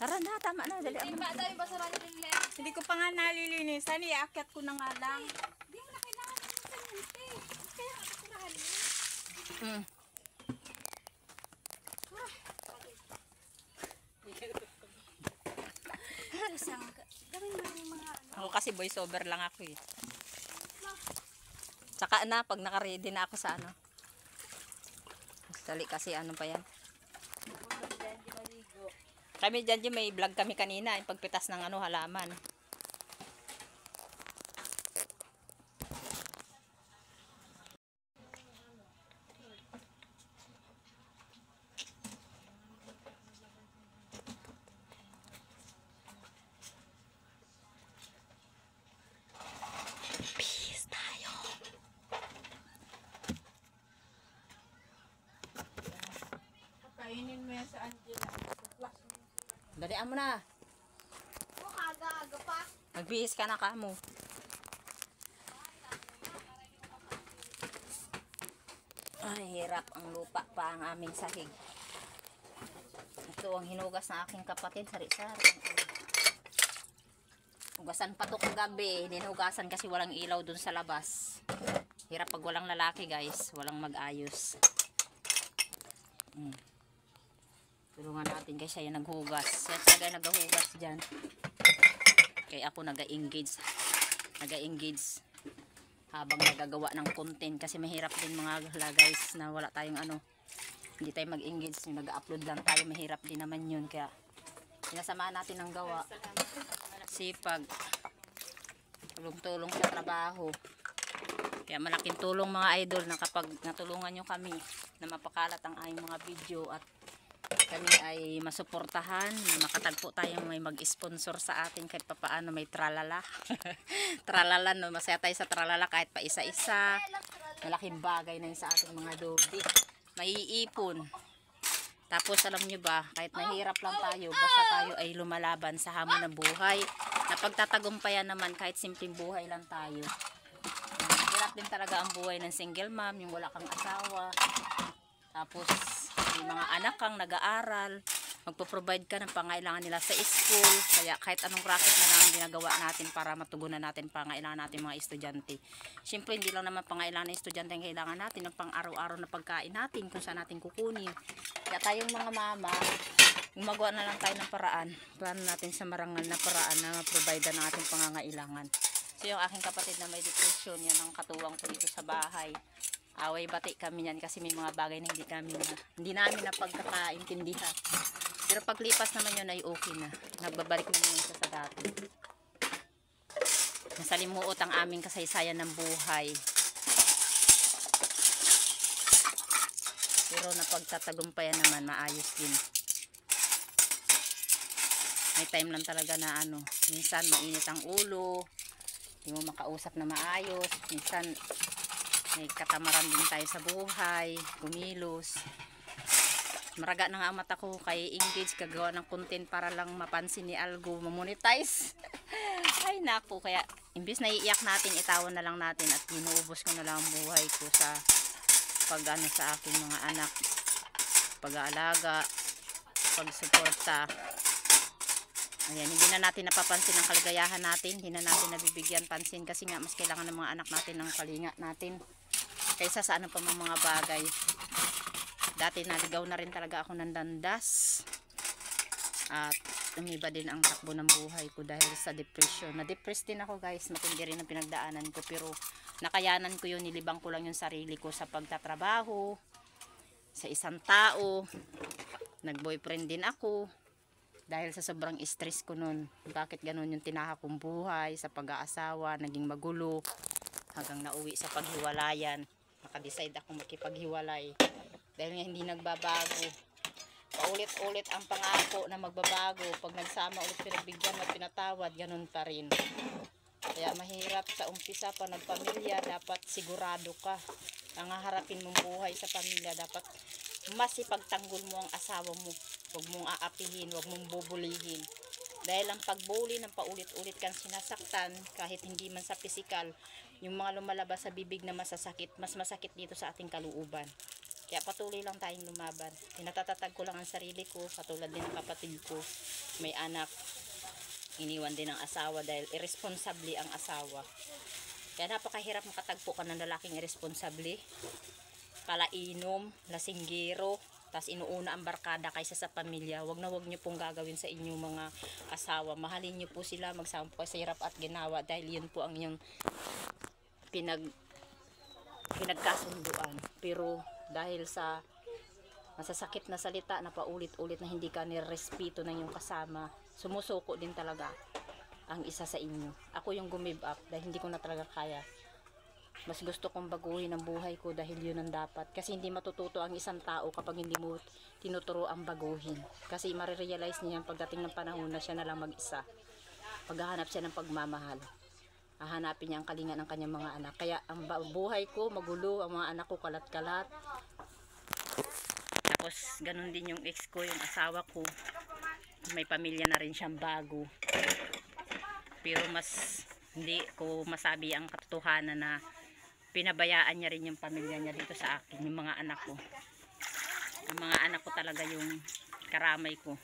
Tara na, tama na. Dali ako. Hindi ko pa nga nalilinisan. Iakyat ko na nga lang. Hindi mo na kailangan ng saliente. Kaya nakasirahan mo. Gawin mo yung mga ano. Ako kasi voice over lang ako eh. Tsaka na, pag nakaready na ako sa ano. Dali kasi ano pa yan. Kami dyan may vlog kami kanina. Yung pagpitas ng ano, halaman. Peace tayo. Kainin mo yan sa Angela. Dalian mo na. O, aga-aga pa. Magbihis ka na kamo. Ay, hirap ang lupa pa ang aming sahig. Ito ang hinugas na aking kapatid. Sari-sari. Hugasan pa to kagabi. Hinugasan kasi walang ilaw dun sa labas. Hirap pag walang lalaki guys. Walang mag-ayos. Tulungan natin kasi siya yung naghugas. Siya talaga naghugas dyan. Kaya ako nag-engage. Nag-engage habang nagagawa ng content. Kasi mahirap din mga guys na wala tayong ano. Hindi tayo mag-engage. Nag-upload lang tayo. Mahirap din naman yun. Kaya sinasamahan natin ang gawa. Sipag. Tulong-tulong sa trabaho. Kaya malaking tulong mga idol na kapag natulungan nyo kami na mapakalat ang aming mga video at kami ay masuportahan, makatagpo tayong may mag-sponsor sa atin kahit papaano may tralala. Tralala, no? Masaya tayo sa tralala kahit pa isa-isa. Malaking bagay na yun sa ating mga dobi. Maiipon. Tapos alam nyo ba, kahit mahirap lang tayo, basta tayo ay lumalaban sa hamon ng buhay. Napagtatagumpayan naman kahit simpleng buhay lang tayo. Hirap din talaga ang buhay ng single mom, yung wala kang asawa. Tapos may mga anak kang nag-aaral, magpo-provide ka ng pangailangan nila sa school. Kaya kahit anong racket na lang ginagawa natin para matugunan natin pangailangan natin mga estudyante. Siyempre hindi lang naman pangailangan ng estudyante ang kailangan natin, ng pang-araw-araw na pagkain natin kung saan natin kukunin. Kaya tayong mga mama, gumagawa na lang tayo ng paraan. Plano natin sa marangal na paraan na ma-provide ng ating pangangailangan. So yung aking kapatid na may depression, yan ang katuwang ko dito sa bahay. Away bati kami yan kasi may mga bagay na hindi namin na pagkakaintindihan. Pero paglipas naman yun ay okay na. Nagbabalik naman yun sa dati. Nasalimuot ang aming kasaysayan ng buhay. Pero napagtatagumpayan naman, maayos din. May time lang talaga na ano, minsan mainit ang ulo, hindi mo makausap na maayos, minsan may katamaran din tayo sa buhay, kumilos. Maraga na nga ang mata ko kay engage, kagawa ng content para lang mapansin ni Algo, mamonetize. Ay naku, kaya imbis na iiyak natin, itawan na lang natin at inuubos ko na lang ang buhay ko sa pag-ano sa aking mga anak, pag-aalaga, pag-suporta. Ayan, hindi na natin napapansin ang kaligayahan natin, hindi na natin nabibigyan pansin kasi nga mas kailangan ng mga anak natin ng kalinga natin kaysa sa ano pa mga bagay. Dati naligaw na rin talaga ako ng dandas at umiba din ang takbo ng buhay ko dahil sa depression. Na-depressed din ako guys, matindi rin ang pinagdaanan ko, pero nakayanan ko yun, nilibang ko lang yung sarili ko sa pagtatrabaho sa isang tao. Nag-boyfriend din ako dahil sa sobrang stress ko nun. Bakit ganun yung tinahak kong buhay sa pag-aasawa, naging magulo hanggang nauwi sa paghiwalayan. Naka-decide ako makipaghiwalay dahil nga hindi nagbabago. Paulit-ulit ang pangako na magbabago. Pag nagsama ulit, pinagbigyan at pinatawad, ganun pa rin. Kaya mahirap sa umpisa pa nagpamilya, dapat sigurado ka. Ang haharapin mong buhay sa pamilya, dapat mas ipagtanggol mo ang asawa mo. Huwag mong aapihin, huwag mong bubulihin. Dahil ang pagbuli ng paulit-ulit kang sinasaktan, kahit hindi man sa pisikal, yung mga lumalabas sa bibig na masasakit, mas masakit dito sa ating kalooban. Kaya patuloy lang tayong lumaban. Pinatatatag ko lang ang sarili ko, katulad din ng kapatid ko. May anak, iniwan din ng asawa dahil irresponsable ang asawa. Kaya napakahirap makatagpo ka ng lalaking irresponsable. Palainom, lasinggero, tas inuuna ang barkada kaysa sa pamilya. Wag niyo pong gagawin sa inyong mga asawa. Mahalin niyo po sila, magsama po sa hirap at ginawa dahil yun po ang inyong pinagkasunduan. Pero dahil sa masasakit na salita na paulit-ulit na hindi ka nirespeto ng iyong kasama, sumusuko din talaga ang isa sa inyo. Ako yung gumive up dahil hindi ko na talaga kaya. Mas gusto kong baguhin ang buhay ko dahil yun ang dapat. Kasi hindi matututo ang isang tao kapag hindi mo tinuturo ang baguhin. Kasi marirealize niya pagdating ng panahon na siya na lang mag-isa. Paghahanap siya ng pagmamahal, hahanapin niya ang kalinga ng kanyang mga anak. Kaya ang buhay ko magulo, ang mga anak ko kalat-kalat. Tapos ganun din yung ex ko, yung asawa ko. May pamilya na rin siyang bago. Pero mas hindi ko masabi ang katotohanan na pinabayaan niya rin yung pamilya niya dito sa akin, yung mga anak ko. Ang mga anak ko talaga yung karamay ko.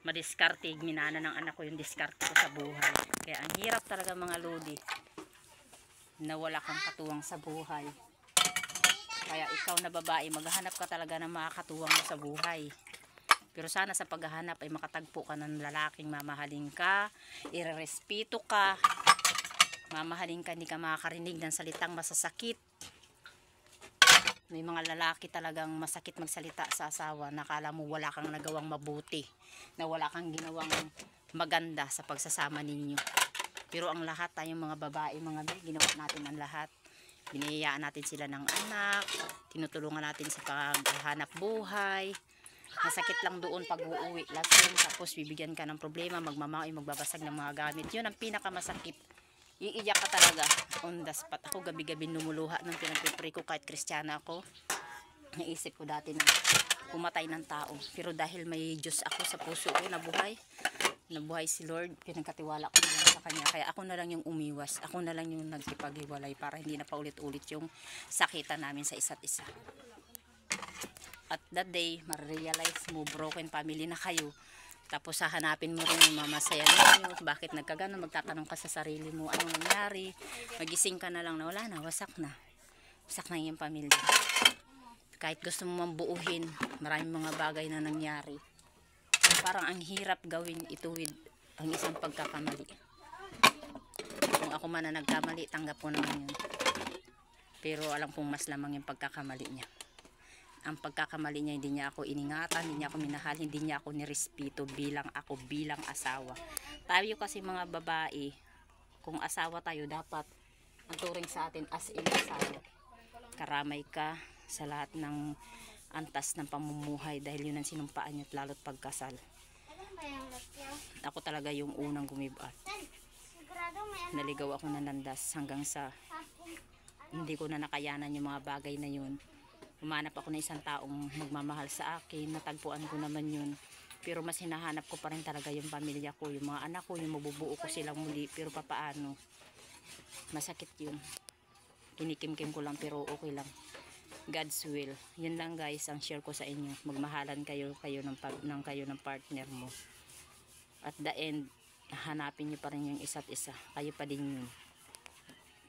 Madiskarte, minana ng anak ko yung diskarte ko sa buhay. Kaya ang hirap talaga mga lodi na wala kang katuwang sa buhay. Kaya ikaw na babae, maghahanap ka talaga ng makakatuwang mo sa buhay. Pero sana sa paghahanap ay makatagpo ka ng lalaking mamahalin ka, irerespeto ka, mamahalin ka, hindi ka makakarinig ng salitang masasakit. May mga lalaki talagang masakit magsalita sa asawa, nakala mo wala kang nagawang mabuti, na wala kang ginawang maganda sa pagsasama ninyo. Pero ang lahat, tayong mga babae, mga ginawa natin ang lahat. Biniyayaan natin sila ng anak, tinutulungan natin sa paghahanap buhay. Masakit lang doon pag uuwi, lasing, tapos bibigyan ka ng problema, magmamay, magbabasag ng mga gamit. Yun ang pinakamasakit. Iiyak ka talaga on the spot. Ako gabi-gabi lumuluha nung pinagpipray ko, kahit Kristiyana ako. Naisip ko dati na pumatay ng tao. Pero dahil may Diyos ako sa puso ko, nabuhay si Lord, pinagkatiwala ko na lang sa Kanya. Kaya ako na lang yung umiwas. Ako na lang yung nagkipaghiwalay para hindi na paulit-ulit yung sakitan namin sa isa't isa. At that day, ma-realize mo, broken family na kayo. Tapos hahanapin mo rin yung mamasaya ninyo. Bakit nagkagano? Magtatanong ka sa sarili mo, anong nangyari? Magising ka na lang na wala na, wasak na. Wasak na yung pamilya. Kahit gusto mo mambuuhin, maraming mga bagay na nangyari. Parang ang hirap gawin ituwid ang isang pagkakamali. Kung ako man na nagkamali, tanggap ko naman yun. Pero alam kong mas lamang yung pagkakamali niya. Ang pagkakamali niya, hindi niya ako iningatan, hindi niya ako minahal, hindi niya ako nirespeto bilang asawa. Tayo kasi mga babae, kung asawa tayo, dapat ang turing sa atin as in asawa. Karamay ka sa lahat ng antas ng pamumuhay dahil yun ang sinumpaan niyo at lalo't pagkasal. Ako talaga yung unang gumiba. Naligaw ako ng landas hanggang sa hindi ko na nakayanan yung mga bagay na yun. Humanap ako ng isang taong magmamahal sa akin, natagpuan ko naman yun. Pero mas hinahanap ko pa rin talaga yung pamilya ko, yung mga anak ko, yung mabubuo ko silang muli. Pero papaano, masakit yun. Kinikimkim ko lang pero okay lang. God's will. Yun lang guys ang share ko sa inyo. Magmahalan kayo ng partner mo. At the end, hanapin nyo pa rin yung isa't isa. Kayo pa din yun.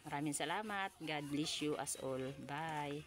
Maraming salamat. God bless you as all. Bye.